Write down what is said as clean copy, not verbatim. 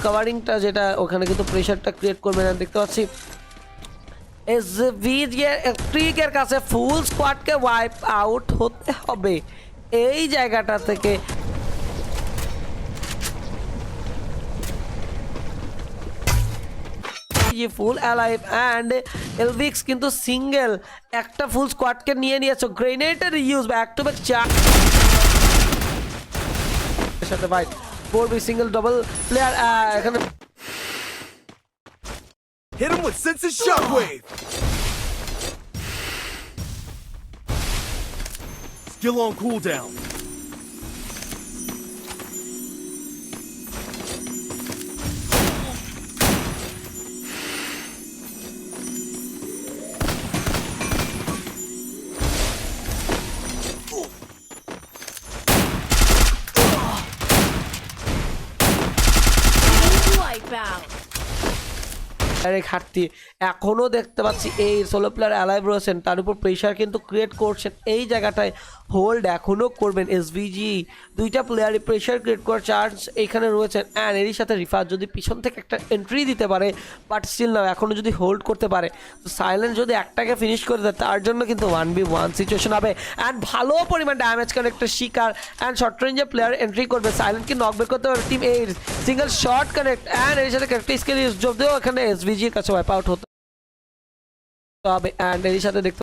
কভারিংটা যেটা ওখানে কিন্তু প্রেশারটা ক্রিয়েট করবে না দেখতে পাচ্ছি এসভিজির কাছে ফুল স্কোয়াডকে ওয়াইপ আউট হতে হবে এই জায়গাটা থেকে। ফুল অ্যালাইভ অ্যান্ড এলভিক্স কিন্তু সিঙ্গেল একটা ফুল স্কোয়াডকে নিয়ে নিয়েছো। গ্রেনেডের ইউজ ব্যাক টু ব্যাক চার সাথে ভাই 4v সিঙ্গেল ডাবল প্লেয়ার এখানে Hit him with Sense's Shockwave! Still on cooldown. Wipeout. ঘাটতি এখনো দেখতে পাচ্ছি এই সোলো প্লেয়ার অ্যালাইভ রয়েছেন, তার উপর প্রেশার কিন্তু ক্রিয়েট করছেন এই জায়গাটায় হোল্ড এখনো করবেন এসভিজি। দুইটা প্লেয়ারই প্রেশার ক্রিয়েট করার চান্স এখানে রয়েছেন অ্যান্ড এরই সাথে রিফাত যদি পিছন থেকে একটা এন্ট্রি দিতে পারে বাট স্টিল না এখনো যদি হোল্ড করতে পারে তো সাইলেন্ট যদি একটাকে ফিনিশ করে দেয় তার জন্য কিন্তু 1v1 সিচুয়েশন হবে অ্যান্ড ভালো পরিমাণ ড্যামেজ কানেক্টের শিকার অ্যান্ড শর্ট রেঞ্জে প্লেয়ার এন্ট্রি করবে সাইলেন্টকে নক বের করতে পারে টিম এর সিঙ্গেল শট কানেক্ট অ্যান্ড এর সাথে ক্যারেক্টার স্কিল ইউজ যদিও এখানে এসভিজির কাছে ওয়াইপ আউট হতে হবে অ্যান্ড এর সাথে দেখতে